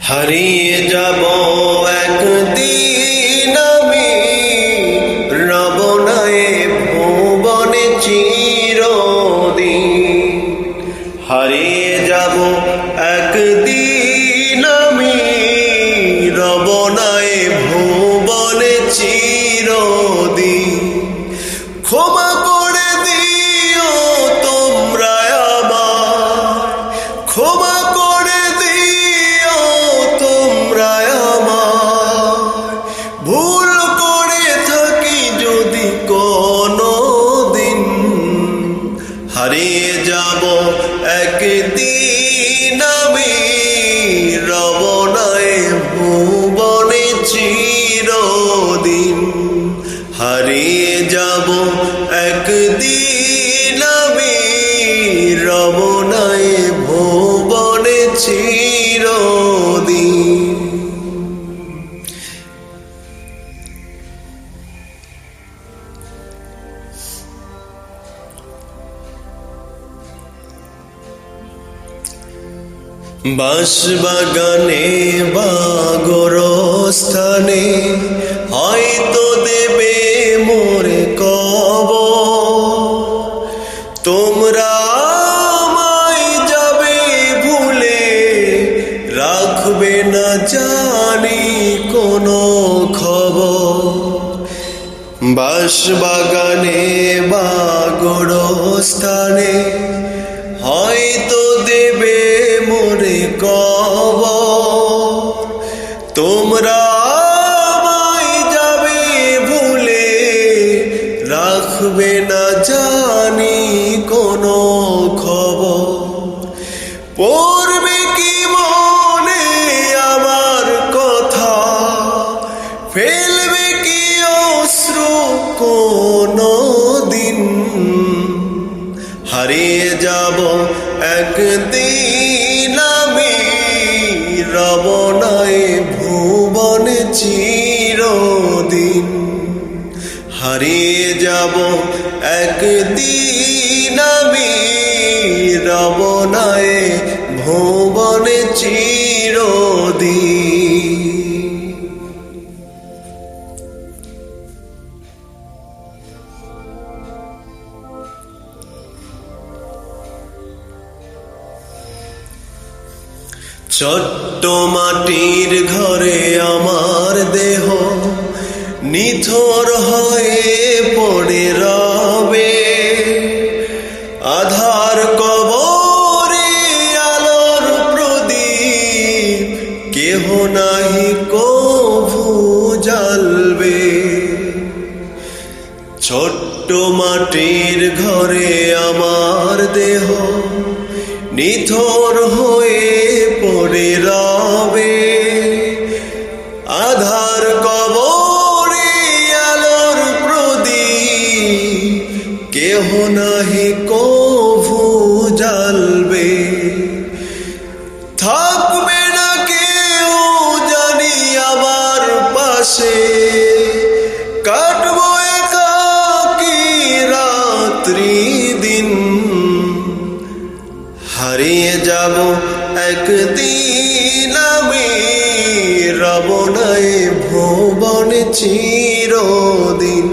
হারিয়ে যাব একদিন আমি, রব না এ ভুবনে চিরদিন। হারিয়ে যাব একদিন আমি, রব না এ ভুবনে চিরদিন। ক্ষমা করে দিও তোমরা আমার, ক্ষমা করে দিও তোমরা আমার, ভুল করে থাকি যদি কোনো দিন। হারিয়ে যাব একদিন আমি, রব না এ ভুবনে চিরদিন। হারিয়ে যাব একদিন আমি, রব না এ ভুবনে চিরদিন। বাঁশবাগানে বা গোরস্থানে হয়তো দেবে মোরে কবর। তোমরা আমায় যাবে ভুলে, রাখবে না জানি কোনো খবর। বাঁশবাগানে বা গোরস্থানে হয়তো দেবে মোরে কবর। তোমরা আমায় যাবে ভুলে, রাখবে না জানি কোনো খবর। পড়বে কি মনে আমার কথা, ফেলবে কি অশ্রু কোনো দিন। হারিয়ে যাব একদিন আমি, রব না এ ভুবনে চিরদিন। হারিয়ে যাব একদিন আমি, রব না এ ভুবনে চিরদিন। ছোট্ট মাটির ঘরে আমার দেহ নিথর হয়ে পড়ে রবে। আধার কবরে আলোর প্রদীপ কেহ নাহি কভু জ্বালবে। ছোট্ট মাটির ঘরে আমার দেহ নিথর হয়ে পড়ে রবে। আধার কবরে আলোর প্রদীপ কেহ নাহি কভু জ্বালবে। থাকবে না কেউ জানি আমার পাশে, কাটবো একাকী রাত্রি দিন। হারিয়ে যাব একদিন আমি, রব না এ ভুবনে চিরদিন।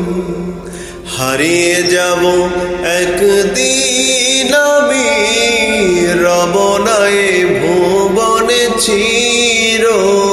হারিয়ে যাব একদিন আমি, রব না এ ভুবনে চিরদিন।